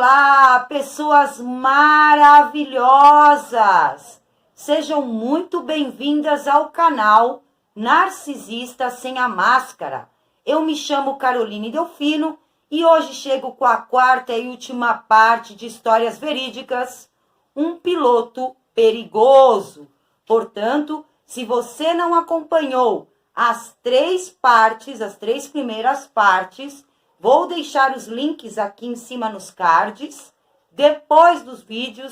Olá, pessoas maravilhosas! Sejam muito bem-vindas ao canal Narcisista Sem a Máscara. Eu me chamo Caroline Delfino e hoje chego com a quarta e última parte de histórias verídicas, um piloto perigoso. Portanto, se você não acompanhou as três primeiras partes, vou deixar os links aqui em cima nos cards. Depois desse vídeo,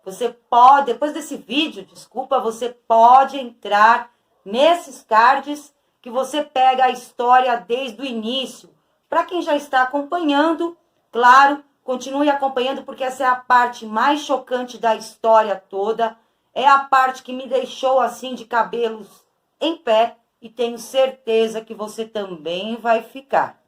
você pode entrar nesses cards que você pega a história desde o início. Para quem já está acompanhando, claro, continue acompanhando porque essa é a parte mais chocante da história toda. É a parte que me deixou assim de cabelos em pé e tenho certeza que você também vai ficar.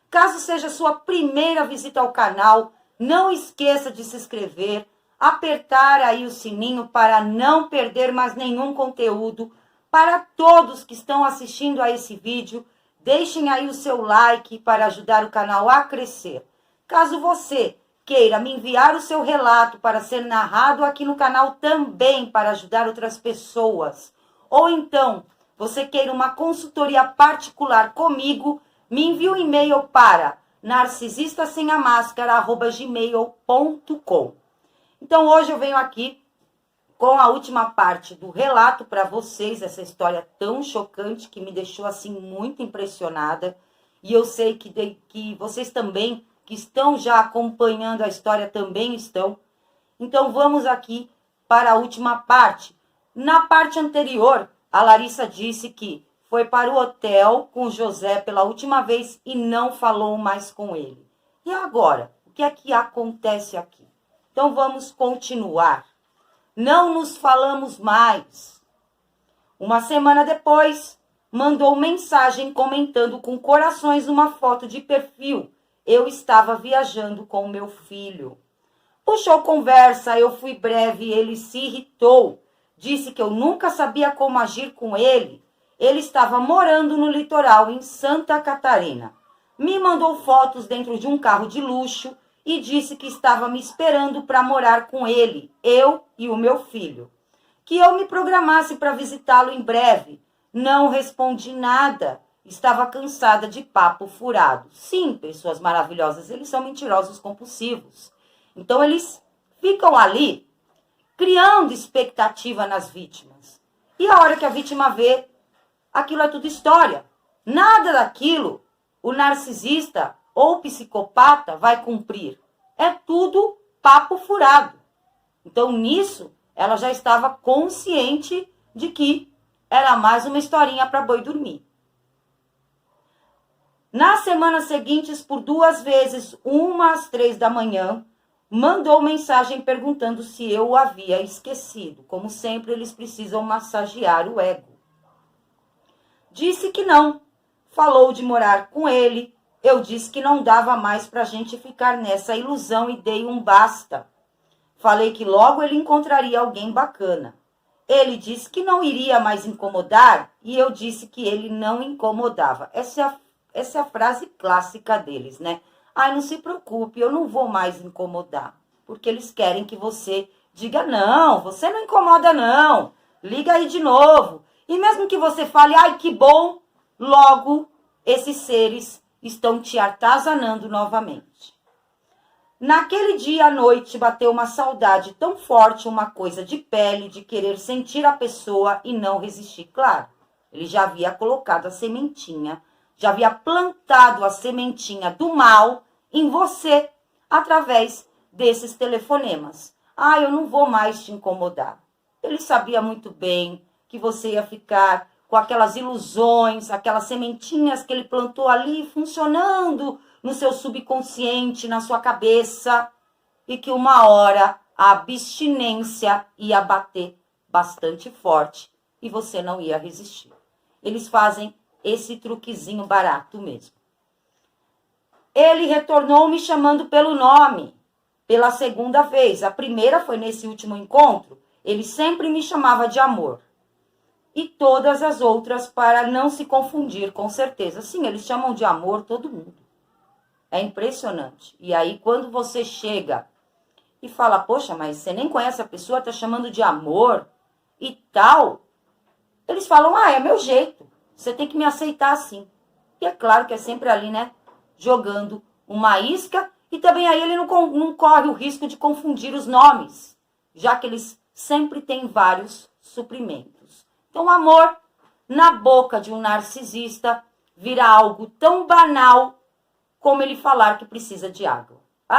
Caso seja sua primeira visita ao canal, não esqueça de se inscrever, apertar aí o sininho para não perder mais nenhum conteúdo. Para todos que estão assistindo a esse vídeo, deixem aí o seu like para ajudar o canal a crescer. Caso você queira me enviar o seu relato para ser narrado aqui no canal também para ajudar outras pessoas, ou então você queira uma consultoria particular comigo, me envie um e-mail para narcisistasemascara@gmail.com. Então, hoje eu venho aqui com a última parte do relato para vocês, essa história tão chocante que me deixou assim muito impressionada. E eu sei que vocês também, que estão já acompanhando a história, também estão. Então, vamos aqui para a última parte. Na parte anterior, a Larissa disse que foi para o hotel com o José pela última vez e não falou mais com ele. E agora? O que é que acontece aqui? Então vamos continuar. Não nos falamos mais. Uma semana depois, mandou mensagem comentando com corações uma foto de perfil. Eu estava viajando com o meu filho. Puxou conversa, eu fui breve, ele se irritou. Disse que eu nunca sabia como agir com ele. Ele estava morando no litoral, em Santa Catarina. Me mandou fotos dentro de um carro de luxo e disse que estava me esperando para morar com ele, eu e o meu filho. Que eu me programasse para visitá-lo em breve. Não respondi nada. Estava cansada de papo furado. Sim, pessoas maravilhosas, eles são mentirosos compulsivos. Então, eles ficam ali criando expectativa nas vítimas. E a hora que a vítima vê, aquilo é tudo história. Nada daquilo o narcisista ou o psicopata vai cumprir. É tudo papo furado. Então, nisso, ela já estava consciente de que era mais uma historinha para boi dormir. Nas semanas seguintes, por 2 vezes, uma às 3 da manhã, mandou mensagem perguntando se eu o havia esquecido. Como sempre, eles precisam massagear o ego. Disse que não. Falou de morar com ele. Eu disse que não dava mais para a gente ficar nessa ilusão e dei um basta. Falei que logo ele encontraria alguém bacana. Ele disse que não iria mais incomodar e eu disse que ele não incomodava. Essa é a frase clássica deles, né? Ai, não se preocupe, eu não vou mais incomodar. Porque eles querem que você diga, não, você não incomoda não. Liga aí de novo. E mesmo que você fale, ai, que bom, logo esses seres estão te atazanando novamente. Naquele dia à noite bateu uma saudade tão forte, uma coisa de pele, de querer sentir a pessoa e não resistir. Claro, ele já havia colocado a sementinha, já havia plantado a sementinha do mal em você através desses telefonemas. Ah, eu não vou mais te incomodar. Ele sabia muito bem que você ia ficar com aquelas ilusões, aquelas sementinhas que ele plantou ali funcionando no seu subconsciente, na sua cabeça, e que uma hora a abstinência ia bater bastante forte e você não ia resistir. Eles fazem esse truquezinho barato mesmo. Ele retornou me chamando pelo nome, pela segunda vez. A primeira foi nesse último encontro. Ele sempre me chamava de amor. E todas as outras para não se confundir, com certeza. Sim, eles chamam de amor todo mundo. É impressionante. E aí, quando você chega e fala, poxa, mas você nem conhece a pessoa, tá chamando de amor e tal, eles falam, é meu jeito. Você tem que me aceitar assim. E é claro que é sempre ali, né? Jogando uma isca. E também aí ele não corre o risco de confundir os nomes, já que eles sempre têm vários suprimentos. Então, o amor, na boca de um narcisista, vira algo tão banal como ele falar que precisa de água.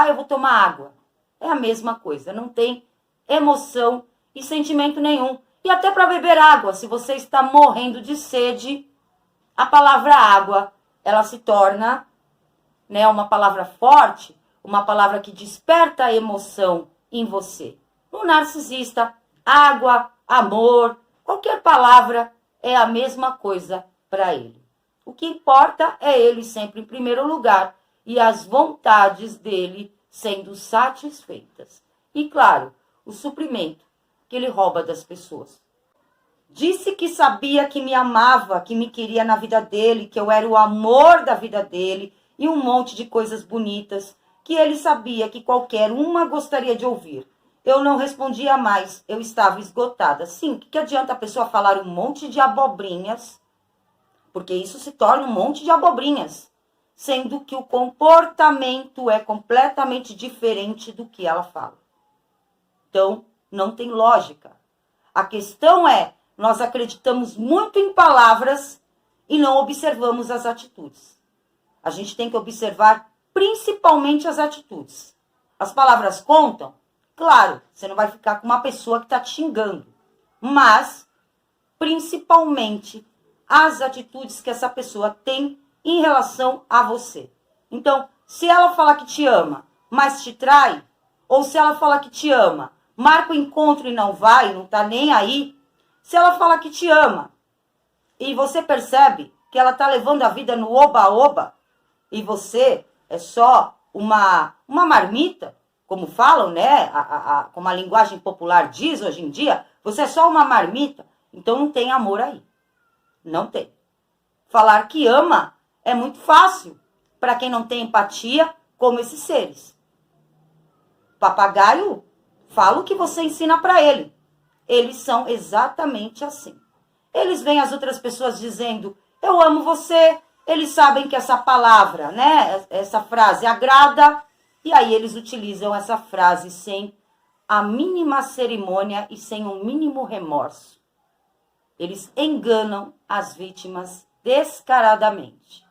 Eu vou tomar água. É a mesma coisa, não tem emoção e sentimento nenhum. E até para beber água, se você está morrendo de sede, a palavra água, ela se torna, né, uma palavra forte, uma palavra que desperta a emoção em você. No narcisista, água, amor, qualquer palavra é a mesma coisa para ele. O que importa é ele sempre em primeiro lugar e as vontades dele sendo satisfeitas. E, claro, o suprimento que ele rouba das pessoas. Disse que sabia que me amava, que me queria na vida dele, que eu era o amor da vida dele e um monte de coisas bonitas que ele sabia que qualquer uma gostaria de ouvir. Eu não respondia mais, eu estava esgotada. Sim, o que adianta a pessoa falar um monte de abobrinhas? Porque isso se torna um monte de abobrinhas, sendo que o comportamento é completamente diferente do que ela fala. Então, não tem lógica. A questão é, nós acreditamos muito em palavras e não observamos as atitudes. A gente tem que observar principalmente as atitudes. As palavras contam? Claro, você não vai ficar com uma pessoa que está te xingando. Mas, principalmente, as atitudes que essa pessoa tem em relação a você. Então, se ela fala que te ama, mas te trai, ou se ela fala que te ama, marca o encontro e não vai, não tá nem aí, se ela fala que te ama, e você percebe que ela tá levando a vida no oba-oba, e você é só uma marmita, como falam, né? Como a linguagem popular diz hoje em dia, você é só uma marmita, então não tem amor aí. Não tem. Falar que ama é muito fácil para quem não tem empatia, como esses seres. Papagaio, fala o que você ensina para ele. Eles são exatamente assim. Eles veem as outras pessoas dizendo, eu amo você. Eles sabem que essa palavra, né, essa frase agrada, e aí eles utilizam essa frase sem a mínima cerimônia e sem o mínimo remorso. Eles enganam as vítimas descaradamente.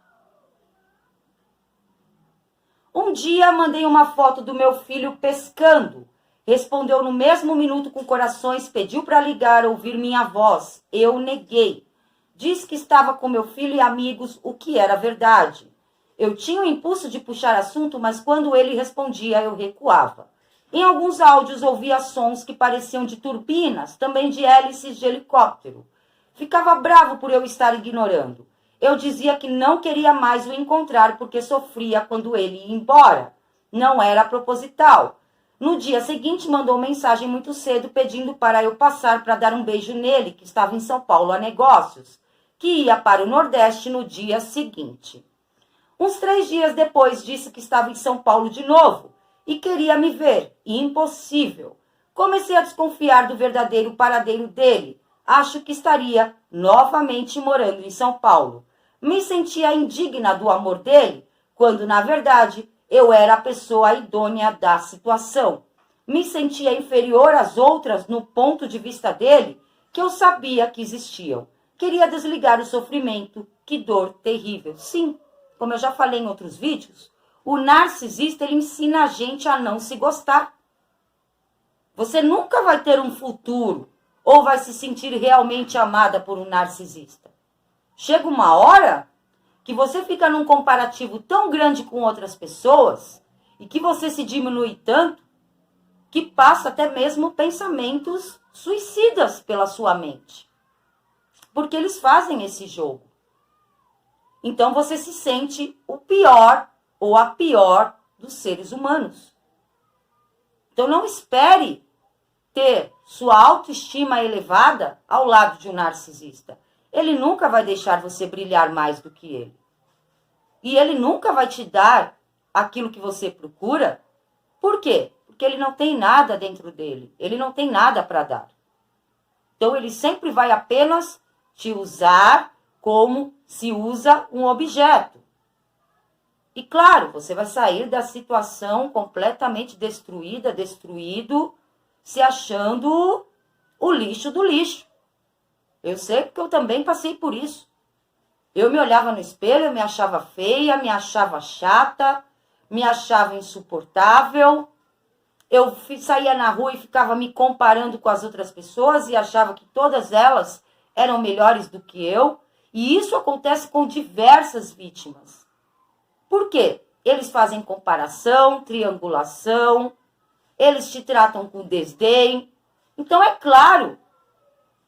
Um dia mandei uma foto do meu filho pescando. Respondeu no mesmo minuto com corações, pediu para ligar, ouvir minha voz. Eu neguei. Disse que estava com meu filho e amigos, o que era verdade. Eu tinha o impulso de puxar assunto, mas quando ele respondia, eu recuava. Em alguns áudios ouvia sons que pareciam de turbinas, também de hélices de helicóptero. Ficava bravo por eu estar ignorando. Eu dizia que não queria mais o encontrar porque sofria quando ele ia embora. Não era proposital. No dia seguinte, mandou mensagem muito cedo pedindo para eu passar para dar um beijo nele, que estava em São Paulo a negócios, que ia para o Nordeste no dia seguinte. Uns 3 dias depois, disse que estava em São Paulo de novo e queria me ver. Impossível. Comecei a desconfiar do verdadeiro paradeiro dele. Acho que estaria novamente morando em São Paulo. Me sentia indigna do amor dele, quando, na verdade, eu era a pessoa idônea da situação. Me sentia inferior às outras no ponto de vista dele, que eu sabia que existiam. Queria desligar o sofrimento, que dor terrível. Sim, como eu já falei em outros vídeos, o narcisista ele ensina a gente a não se gostar. Você nunca vai ter um futuro ou vai se sentir realmente amada por um narcisista. Chega uma hora que você fica num comparativo tão grande com outras pessoas e que você se diminui tanto que passa até mesmo pensamentos suicidas pela sua mente. Porque eles fazem esse jogo. Então você se sente o pior ou a pior dos seres humanos. Então não espere ter sua autoestima elevada ao lado de um narcisista. Ele nunca vai deixar você brilhar mais do que ele. E ele nunca vai te dar aquilo que você procura. Por quê? Porque ele não tem nada dentro dele. Ele não tem nada para dar. Então, ele sempre vai apenas te usar como se usa um objeto. E, claro, você vai sair da situação completamente destruída, destruído, se achando o lixo do lixo. Eu sei porque eu também passei por isso. Eu me olhava no espelho, eu me achava feia, me achava chata, me achava insuportável. Eu saía na rua e ficava me comparando com as outras pessoas e achava que todas elas eram melhores do que eu. E isso acontece com diversas vítimas. Por quê? Eles fazem comparação, triangulação, eles te tratam com desdém. Então é claro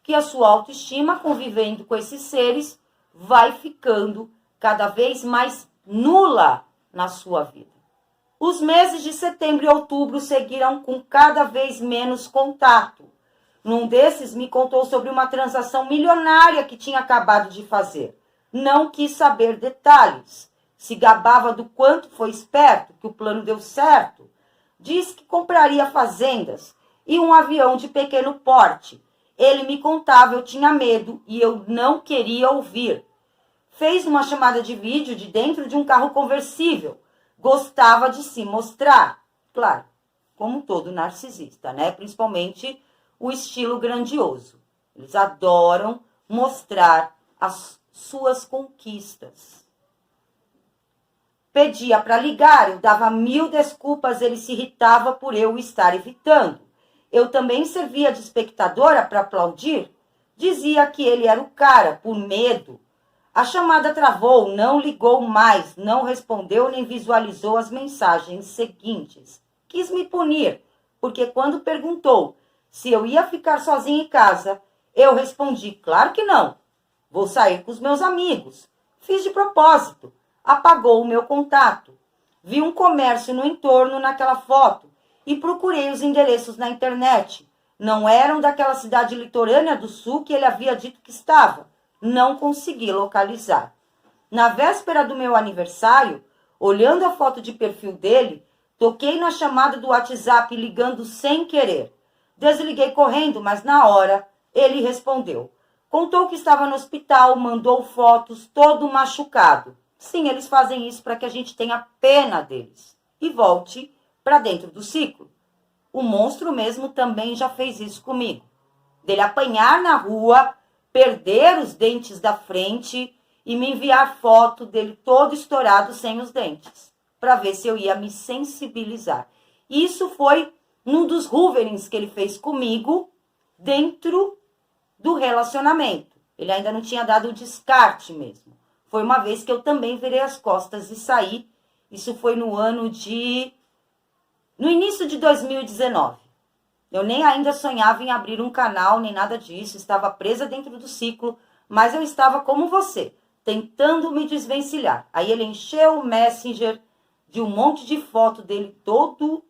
que a sua autoestima, convivendo com esses seres, vai ficando cada vez mais nula na sua vida. Os meses de setembro e outubro seguiram com cada vez menos contato. Num desses, me contou sobre uma transação milionária que tinha acabado de fazer. Não quis saber detalhes. Se gabava do quanto foi esperto, que o plano deu certo. Disse que compraria fazendas e um avião de pequeno porte. Ele me contava, eu tinha medo e eu não queria ouvir. Fez uma chamada de vídeo de dentro de um carro conversível. Gostava de se mostrar. Claro, como todo narcisista, né? Principalmente o estilo grandioso. Eles adoram mostrar as suas conquistas. Pedia para ligar, eu dava 1000 desculpas, ele se irritava por eu estar evitando. Eu também servia de espectadora para aplaudir. Dizia que ele era o cara, por medo. A chamada travou, não ligou mais, não respondeu nem visualizou as mensagens seguintes. Quis me punir, porque quando perguntou se eu ia ficar sozinha em casa, eu respondi, claro que não. Vou sair com os meus amigos. Fiz de propósito. Apagou o meu contato. Vi um comércio no entorno naquela foto e procurei os endereços na internet. Não eram daquela cidade litorânea do sul que ele havia dito que estava. Não consegui localizar. Na véspera do meu aniversário, olhando a foto de perfil dele, toquei na chamada do WhatsApp ligando sem querer. Desliguei correndo, mas na hora ele respondeu. Contou que estava no hospital, mandou fotos, todo machucado. Sim, eles fazem isso para que a gente tenha pena deles e volte para dentro do ciclo. O monstro mesmo também já fez isso comigo. Dele apanhar na rua, perder os dentes da frente e me enviar foto dele todo estourado sem os dentes, para ver se eu ia me sensibilizar. Isso foi num dos hooverings que ele fez comigo dentro do relacionamento. Ele ainda não tinha dado o descarte mesmo. Foi uma vez que eu também virei as costas e saí. Isso foi no início de 2019. Eu nem ainda sonhava em abrir um canal, nem nada disso. Estava presa dentro do ciclo, mas eu estava como você, tentando me desvencilhar. Aí ele encheu o Messenger de um monte de foto dele todo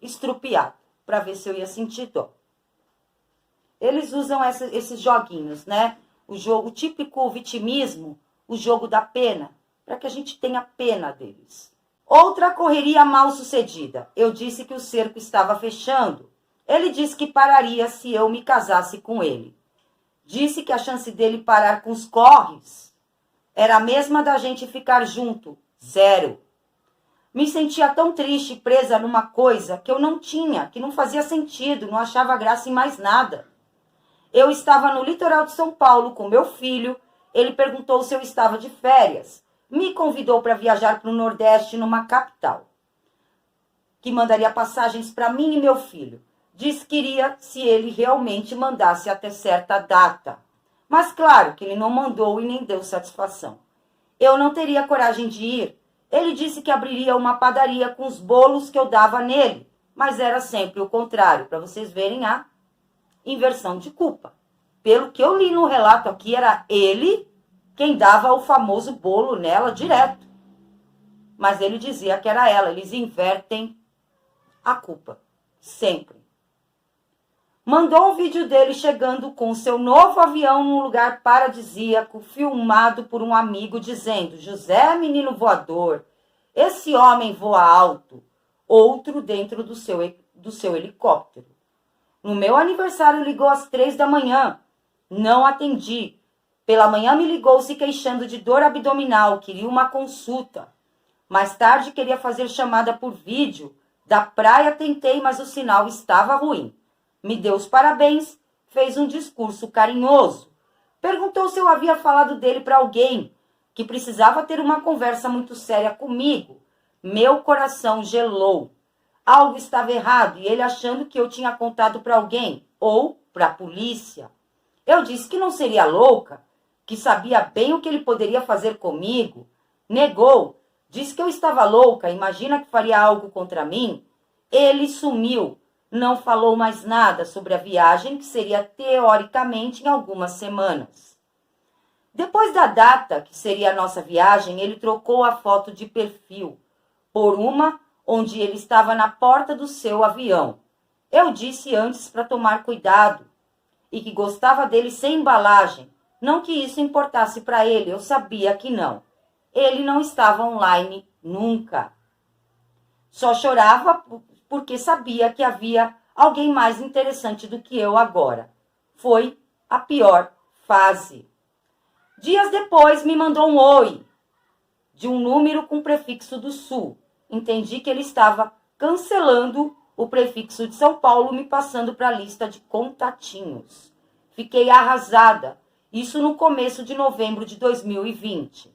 estrupiado, para ver se eu ia sentir dó. Eles usam esses joguinhos, né? O típico vitimismo, o jogo da pena, para que a gente tenha pena deles. Outra correria mal sucedida. Eu disse que o cerco estava fechando. Ele disse que pararia se eu me casasse com ele. Disse que a chance dele parar com os corres era a mesma da gente ficar junto. 0. Me sentia tão triste, presa numa coisa que eu não tinha, que não fazia sentido, não achava graça em mais nada. Eu estava no litoral de São Paulo com meu filho. Ele perguntou se eu estava de férias. Me convidou para viajar para o Nordeste, numa capital, que mandaria passagens para mim e meu filho. Disse que iria se ele realmente mandasse até certa data. Mas claro que ele não mandou e nem deu satisfação. Eu não teria coragem de ir. Ele disse que abriria uma padaria com os bolos que eu dava nele, mas era sempre o contrário, para vocês verem a inversão de culpa. Pelo que eu li no relato aqui, era ele quem dava o famoso bolo nela direto. Mas ele dizia que era ela. Eles invertem a culpa. Sempre. Mandou um vídeo dele chegando com seu novo avião num lugar paradisíaco, filmado por um amigo, dizendo: José, menino voador, Esse homem voa alto, outro dentro do seu helicóptero. No meu aniversário ligou às 3 da manhã. Não atendi. Pela manhã me ligou se queixando de dor abdominal, queria uma consulta. Mais tarde queria fazer chamada por vídeo. Da praia tentei, mas o sinal estava ruim. Me deu os parabéns, fez um discurso carinhoso. Perguntou se eu havia falado dele para alguém, que precisava ter uma conversa muito séria comigo. Meu coração gelou. Algo estava errado e ele achando que eu tinha contado para alguém ou para a polícia. Eu disse que não seria louca, que sabia bem o que ele poderia fazer comigo. Negou, disse que eu estava louca, imagina que faria algo contra mim. Ele sumiu, não falou mais nada sobre a viagem que seria teoricamente em algumas semanas. Depois da data que seria a nossa viagem, ele trocou a foto de perfil por uma onde ele estava na porta do seu avião. Eu disse antes para tomar cuidado e que gostava dele sem embalagem. Não que isso importasse para ele, eu sabia que não. Ele não estava online nunca. Só chorava porque sabia que havia alguém mais interessante do que eu agora. Foi a pior fase. Dias depois me mandou um oi, de um número com prefixo do Sul. Entendi que ele estava cancelando o prefixo de São Paulo, me passando para a lista de contatinhos. Fiquei arrasada. Isso no começo de novembro de 2020.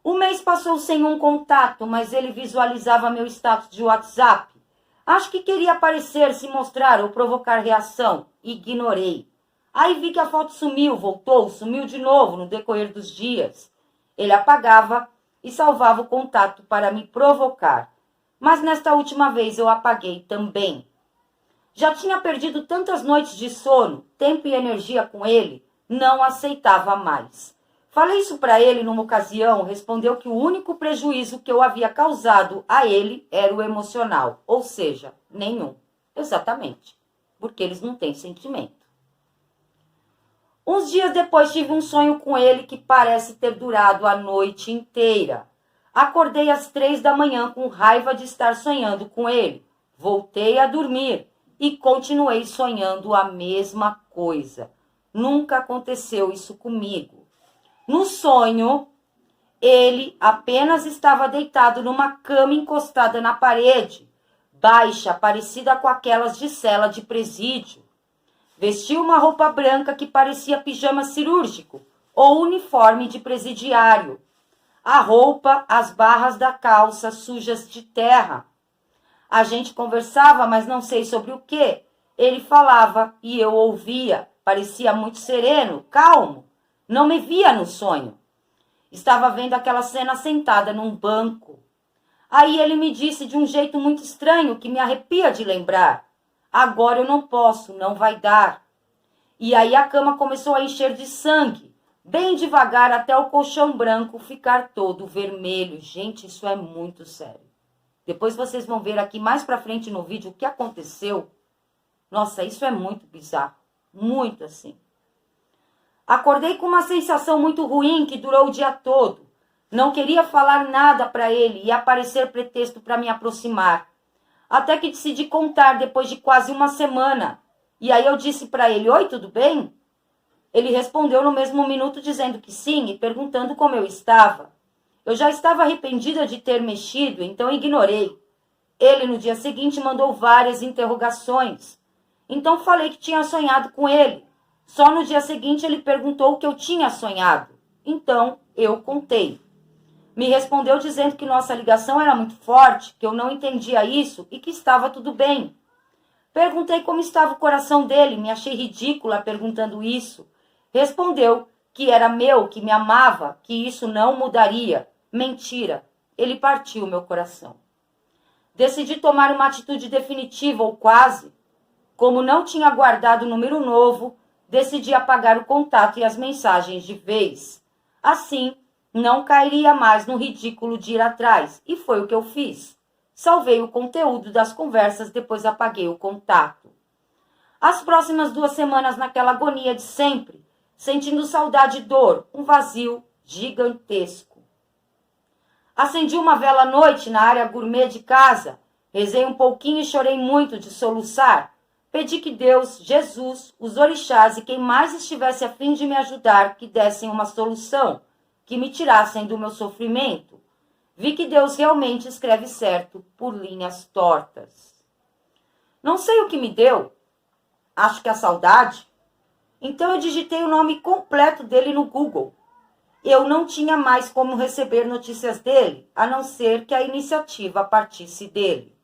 O mês passou sem um contato, mas ele visualizava meu status de WhatsApp. Acho que queria aparecer, se mostrar ou provocar reação. Ignorei. Aí vi que a foto sumiu, voltou, sumiu de novo no decorrer dos dias. Ele apagava e salvava o contato para me provocar. Mas nesta última vez eu apaguei também. Já tinha perdido tantas noites de sono, tempo e energia com ele, não aceitava mais. Falei isso para ele numa ocasião, respondeu que o único prejuízo que eu havia causado a ele era o emocional, ou seja, nenhum. Exatamente, porque eles não têm sentimento. Uns dias depois tive um sonho com ele que parece ter durado a noite inteira. Acordei às 3 da manhã com raiva de estar sonhando com ele. Voltei a dormir e continuei sonhando a mesma coisa. Nunca aconteceu isso comigo. No sonho, ele apenas estava deitado numa cama encostada na parede, baixa, parecida com aquelas de cela de presídio. Vestiu uma roupa branca que parecia pijama cirúrgico ou uniforme de presidiário. A roupa, as barras da calça sujas de terra. A gente conversava, mas não sei sobre o quê. Ele falava e eu ouvia. Parecia muito sereno, calmo. Não me via no sonho. Estava vendo aquela cena sentada num banco. Aí ele me disse de um jeito muito estranho que me arrepia de lembrar. Agora eu não posso, não vai dar. E aí a cama começou a encher de sangue, bem devagar até o colchão branco ficar todo vermelho. Gente, isso é muito sério. Depois vocês vão ver aqui mais pra frente no vídeo o que aconteceu. Nossa, isso é muito bizarro. Muito assim. Acordei com uma sensação muito ruim que durou o dia todo. Não queria falar nada para ele e aparecer pretexto para me aproximar. Até que decidi contar depois de quase uma semana. E aí eu disse para ele, oi, tudo bem? Ele respondeu no mesmo minuto dizendo que sim e perguntando como eu estava. Eu já estava arrependida de ter mexido, então ignorei. Ele no dia seguinte mandou várias interrogações. Então falei que tinha sonhado com ele. Só no dia seguinte ele perguntou o que eu tinha sonhado. Então eu contei. Me respondeu dizendo que nossa ligação era muito forte, que eu não entendia isso e que estava tudo bem. Perguntei como estava o coração dele, me achei ridícula perguntando isso. Respondeu que era meu, que me amava, que isso não mudaria. Mentira, ele partiu meu coração. Decidi tomar uma atitude definitiva, ou quase. Como não tinha guardado o número novo, decidi apagar o contato e as mensagens de vez. Assim, não cairia mais no ridículo de ir atrás, e foi o que eu fiz. Salvei o conteúdo das conversas, depois apaguei o contato. As próximas 2 semanas naquela agonia de sempre, sentindo saudade e dor, um vazio gigantesco. Acendi uma vela à noite na área gourmet de casa. Rezei um pouquinho e chorei muito de soluçar. Pedi que Deus, Jesus, os orixás e quem mais estivesse a fim de me ajudar que dessem uma solução, que me tirassem do meu sofrimento. Vi que Deus realmente escreve certo por linhas tortas. Não sei o que me deu. Acho que a saudade. Então eu digitei o nome completo dele no Google. Eu não tinha mais como receber notícias dele, a não ser que a iniciativa partisse dele.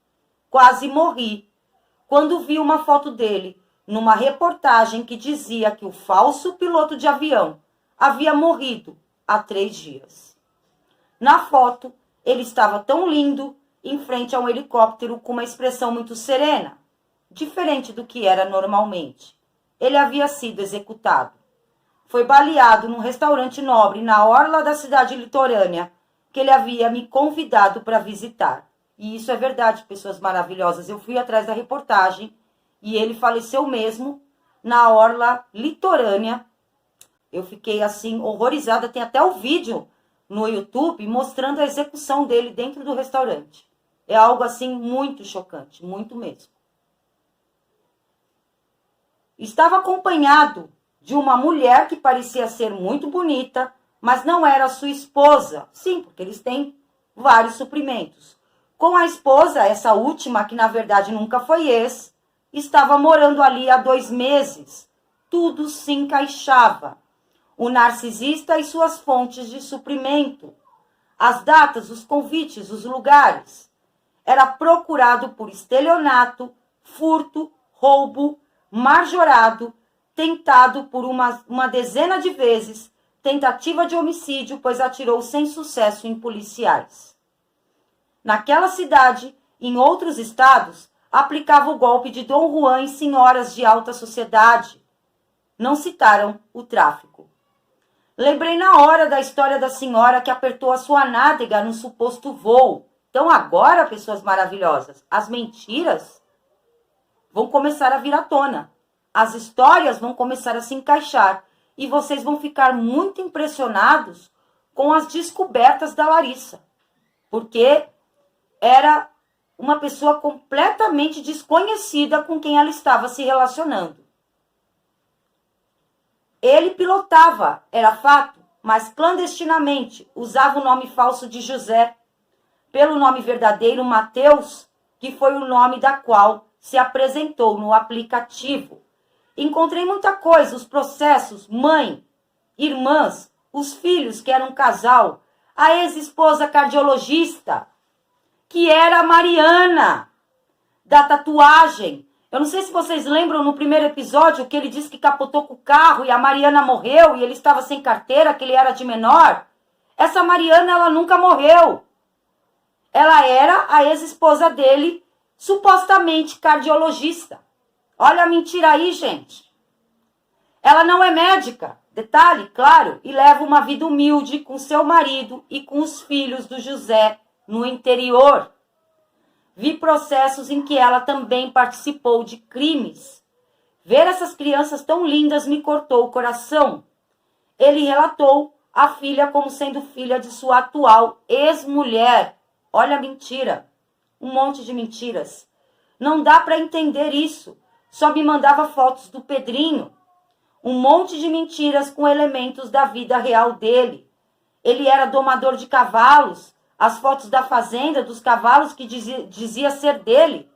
Quase morri quando vi uma foto dele numa reportagem que dizia que o falso piloto de avião havia morrido há 3 dias. Na foto, ele estava tão lindo em frente a um helicóptero com uma expressão muito serena, diferente do que era normalmente. Ele havia sido executado. Foi baleado num restaurante nobre na orla da cidade litorânea que ele havia me convidado para visitar. E isso é verdade, pessoas maravilhosas. Eu fui atrás da reportagem e ele faleceu mesmo na orla litorânea. Eu fiquei assim horrorizada. Tem até o vídeo no YouTube mostrando a execução dele dentro do restaurante. É algo assim muito chocante, muito mesmo. Estava acompanhado de uma mulher que parecia ser muito bonita, mas não era sua esposa. Sim, porque eles têm vários suprimentos. Com a esposa, essa última, que na verdade nunca foi ex, estava morando ali há 2 meses. Tudo se encaixava. O narcisista e suas fontes de suprimento. As datas, os convites, os lugares. Era procurado por estelionato, furto, roubo, marjorado, tentado por uma dezena de vezes, tentativa de homicídio, pois atirou sem sucesso em policiais. Naquela cidade, em outros estados, aplicava o golpe de Dom Juan em senhoras de alta sociedade. Não citaram o tráfico. Lembrei na hora da história da senhora que apertou a sua nádega no suposto voo. Então agora, pessoas maravilhosas, as mentiras vão começar a vir à tona. As histórias vão começar a se encaixar. E vocês vão ficar muito impressionados com as descobertas da Larissa. Porque era uma pessoa completamente desconhecida com quem ela estava se relacionando. Ele pilotava, era fato, mas clandestinamente usava o nome falso de José, pelo nome verdadeiro Mateus, que foi o nome da qual se apresentou no aplicativo. Encontrei muita coisa, os processos, mãe, irmãs, os filhos, que eram um casal, a ex-esposa cardiologista, que era a Mariana, da tatuagem. Eu não sei se vocês lembram no primeiro episódio que ele disse que capotou com o carro e a Mariana morreu e ele estava sem carteira, que ele era de menor. Essa Mariana, ela nunca morreu. Ela era a ex-esposa dele, supostamente cardiologista. Olha a mentira aí, gente. Ela não é médica, detalhe, claro, e leva uma vida humilde com seu marido e com os filhos do José no interior. Vi processos em que ela também participou de crimes. Ver essas crianças tão lindas me cortou o coração. Ele relatou a filha como sendo filha de sua atual ex-mulher. Olha a mentira. Um monte de mentiras. Não dá para entender isso. Só me mandava fotos do Pedrinho. Um monte de mentiras com elementos da vida real dele. Ele era domador de cavalos. As fotos da fazenda, dos cavalos que dizia ser dele.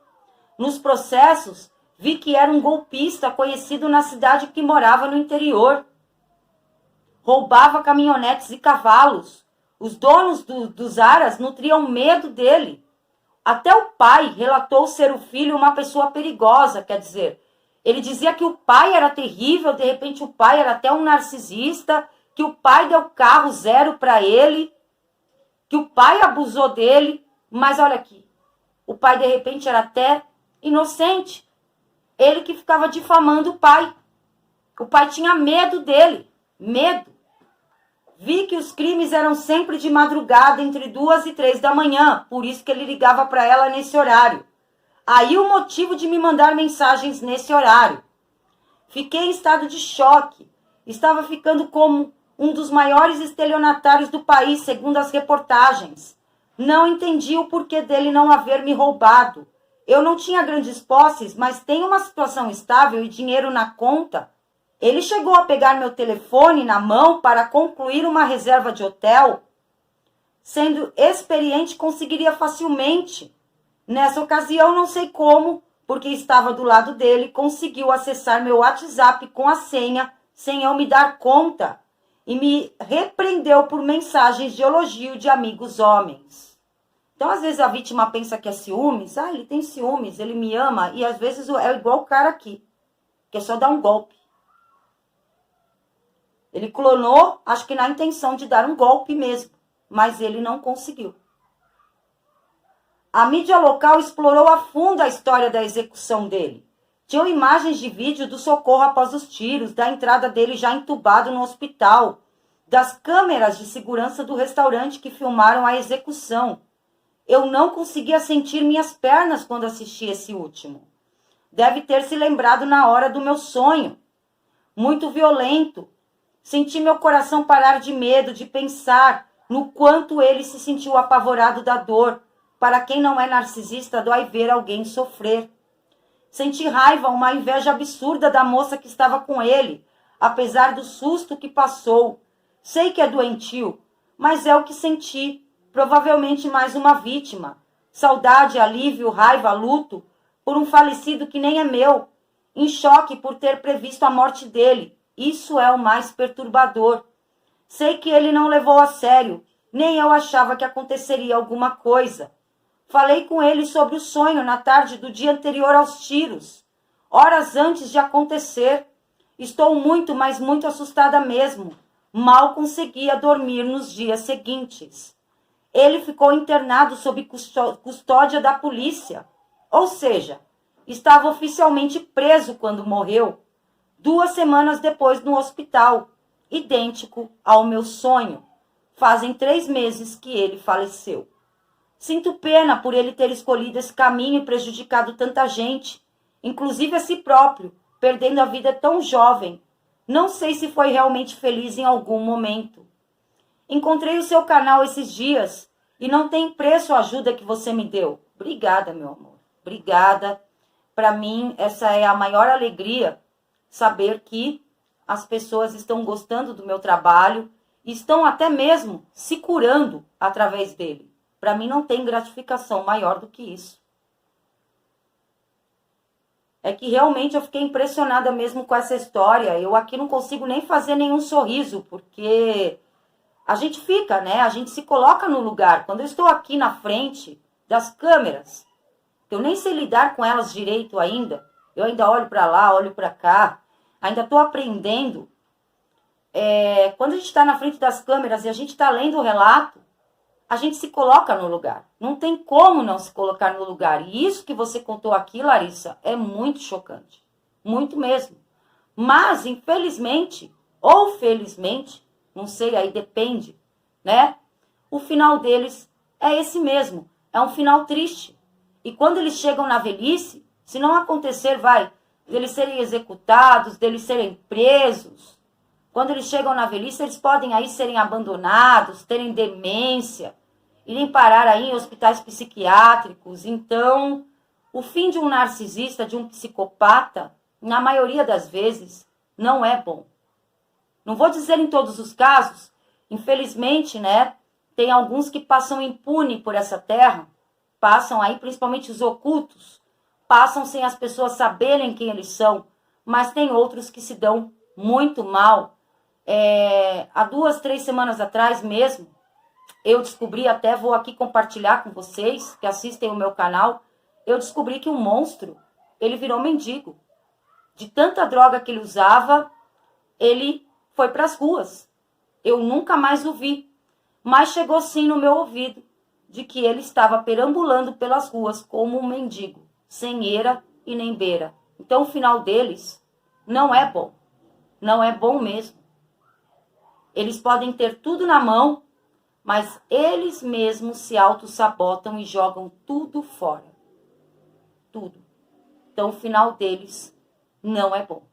Nos processos, vi que era um golpista conhecido na cidade que morava no interior. Roubava caminhonetes e cavalos. Os donos dos aras nutriam medo dele. Até o pai relatou ser o filho uma pessoa perigosa, quer dizer, ele dizia que o pai era terrível, de repente o pai era até um narcisista, que o pai deu carro 0 para ele, que o pai abusou dele, mas olha aqui, o pai de repente era até inocente, ele que ficava difamando o pai tinha medo dele, medo. Vi que os crimes eram sempre de madrugada, entre 2 e 3 da manhã, por isso que ele ligava para ela nesse horário. Aí o motivo de me mandar mensagens nesse horário. Fiquei em estado de choque. Estava ficando como um dos maiores estelionatários do país, segundo as reportagens. Não entendi o porquê dele não haver me roubado. Eu não tinha grandes posses, mas tenho uma situação estável e dinheiro na conta. Ele chegou a pegar meu telefone na mão para concluir uma reserva de hotel. Sendo experiente, conseguiria facilmente. Nessa ocasião, não sei como, porque estava do lado dele, conseguiu acessar meu WhatsApp com a senha sem eu me dar conta e me repreendeu por mensagens de elogio de amigos homens. Então, às vezes, a vítima pensa que é ciúmes. Ah, ele tem ciúmes, ele me ama. E, às vezes, é igual o cara aqui, que é só dar um golpe. Ele clonou, acho que na intenção de dar um golpe mesmo, mas ele não conseguiu. A mídia local explorou a fundo a história da execução dele. Tinham imagens de vídeo do socorro após os tiros, da entrada dele já entubado no hospital, das câmeras de segurança do restaurante que filmaram a execução. Eu não conseguia sentir minhas pernas quando assisti esse último. Deve ter se lembrado na hora do meu sonho. Muito violento. Senti meu coração parar de medo, de pensar no quanto ele se sentiu apavorado da dor. Para quem não é narcisista, dói ver alguém sofrer. Senti raiva, uma inveja absurda da moça que estava com ele, apesar do susto que passou. Sei que é doentio, mas é o que senti. Provavelmente mais uma vítima. Saudade, alívio, raiva, luto, por um falecido que nem é meu. Em choque por ter previsto a morte dele. Isso é o mais perturbador. Sei que ele não levou a sério, nem eu achava que aconteceria alguma coisa. Falei com ele sobre o sonho na tarde do dia anterior aos tiros, horas antes de acontecer. Estou muito, mas muito assustada mesmo. Mal conseguia dormir nos dias seguintes. Ele ficou internado sob custódia da polícia. Ou seja, estava oficialmente preso quando morreu. 2 semanas depois no hospital, idêntico ao meu sonho. Fazem 3 meses que ele faleceu. Sinto pena por ele ter escolhido esse caminho e prejudicado tanta gente, inclusive a si próprio, perdendo a vida tão jovem. Não sei se foi realmente feliz em algum momento. Encontrei o seu canal esses dias e não tem preço a ajuda que você me deu. Obrigada, meu amor. Obrigada. Para mim, essa é a maior alegria, saber que as pessoas estão gostando do meu trabalho e estão até mesmo se curando através dele. Para mim não tem gratificação maior do que isso. É que realmente eu fiquei impressionada mesmo com essa história. Eu aqui não consigo nem fazer nenhum sorriso, porque a gente fica, né? A gente se coloca no lugar. Quando eu estou aqui na frente das câmeras, eu nem sei lidar com elas direito ainda. Eu ainda olho para lá, olho para cá. Ainda estou aprendendo. Quando a gente está na frente das câmeras e a gente está lendo o relato, a gente se coloca no lugar. Não tem como não se colocar no lugar. E isso que você contou aqui, Larissa, é muito chocante. Muito mesmo. Mas, infelizmente, ou felizmente, não sei, aí depende, né? O final deles é esse mesmo. É um final triste. E quando eles chegam na velhice, se não acontecer, deles serem executados, deles serem presos. Quando eles chegam na velhice, eles podem aí serem abandonados, terem demência, irem parar aí em hospitais psiquiátricos. Então, o fim de um narcisista, de um psicopata, na maioria das vezes, não é bom. Não vou dizer em todos os casos, infelizmente, né? Tem alguns que passam impune por essa terra, passam aí, principalmente os ocultos, passam sem as pessoas saberem quem eles são, mas tem outros que se dão muito mal. Há 2, 3 semanas atrás mesmo, eu descobri, até vou aqui compartilhar com vocês que assistem o meu canal, eu descobri que um monstro, ele virou mendigo. De tanta droga que ele usava, ele foi para as ruas. Eu nunca mais o vi, mas chegou sim no meu ouvido de que ele estava perambulando pelas ruas como um mendigo, sem eira e nem beira. Então o final deles não é bom, não é bom mesmo. Eles podem ter tudo na mão, mas eles mesmos se auto-sabotam e jogam tudo fora. Tudo. Então o final deles não é bom.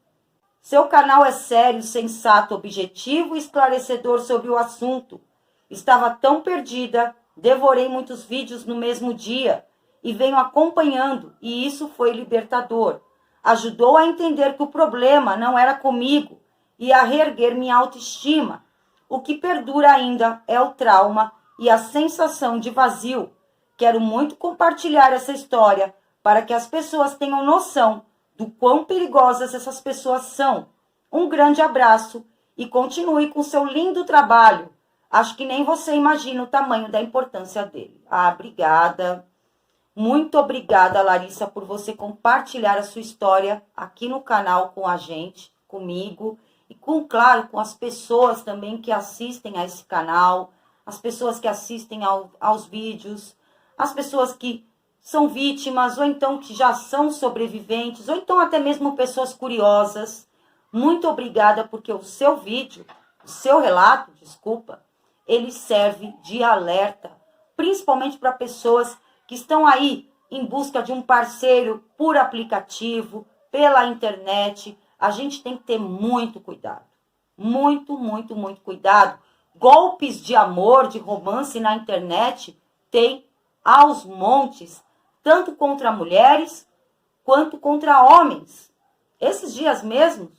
Seu canal é sério, sensato, objetivo e esclarecedor sobre o assunto. Estava tão perdida Devorei muitos vídeos no mesmo dia e venho acompanhando, e isso foi libertador. Ajudou a entender que o problema não era comigo e a reerguer minha autoestima. O que perdura ainda é o trauma e a sensação de vazio. Quero muito compartilhar essa história para que as pessoas tenham noção do quão perigosas essas pessoas são. Um grande abraço e continue com seu lindo trabalho. Acho que nem você imagina o tamanho da importância dele. Obrigada. Muito obrigada, Larissa, por você compartilhar a sua história aqui no canal com a gente, comigo, e claro, com as pessoas também que assistem a esse canal, as pessoas que assistem aos vídeos, as pessoas que são vítimas, ou então que já são sobreviventes, ou então até mesmo pessoas curiosas. Muito obrigada, porque o seu vídeo, o seu relato, desculpa, ele serve de alerta, principalmente para pessoas que estão aí em busca de um parceiro por aplicativo, pela internet. A gente tem que ter muito cuidado. Muito, muito, muito cuidado. Golpes de amor, de romance na internet tem aos montes, tanto contra mulheres quanto contra homens. Esses dias mesmo,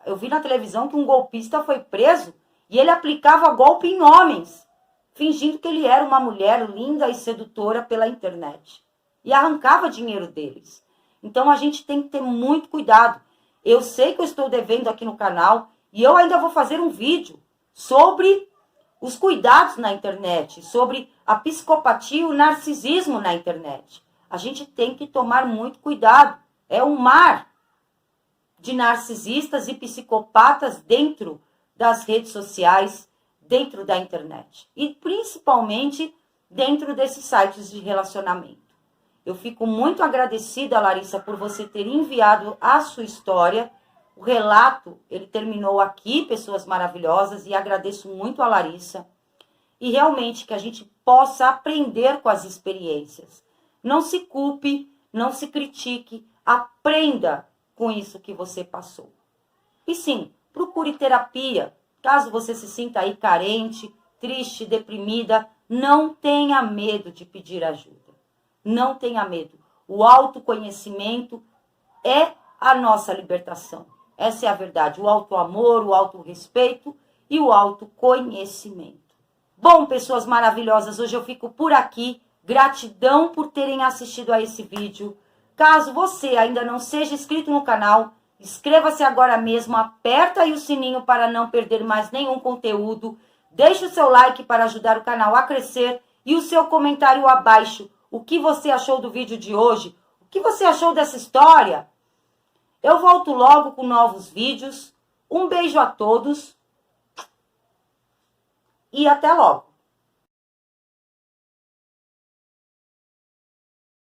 eu vi na televisão que um golpista foi preso e ele aplicava golpe em homens, fingindo que ele era uma mulher linda e sedutora pela internet. E arrancava dinheiro deles. Então a gente tem que ter muito cuidado. Eu sei que eu estou devendo aqui no canal e eu ainda vou fazer um vídeo sobre os cuidados na internet, sobre a psicopatia e o narcisismo na internet. A gente tem que tomar muito cuidado. É um mar de narcisistas e psicopatas dentro das redes sociais, dentro da internet. E principalmente dentro desses sites de relacionamento. Eu fico muito agradecida, Larissa, por você ter enviado a sua história. O relato, ele terminou aqui, pessoas maravilhosas, e agradeço muito a Larissa. E realmente que a gente possa aprender com as experiências. Não se culpe, não se critique, aprenda com isso que você passou. E sim, procure terapia. Caso você se sinta aí carente, triste, deprimida, não tenha medo de pedir ajuda. Não tenha medo. O autoconhecimento é a nossa libertação. Essa é a verdade. O autoamor, o autorrespeito e o autoconhecimento. Bom, pessoas maravilhosas, hoje eu fico por aqui. Gratidão por terem assistido a esse vídeo. Caso você ainda não seja inscrito no canal, inscreva-se agora mesmo, aperta aí o sininho para não perder mais nenhum conteúdo. Deixe o seu like para ajudar o canal a crescer e o seu comentário abaixo. O que você achou do vídeo de hoje? O que você achou dessa história? Eu volto logo com novos vídeos. Um beijo a todos e até logo!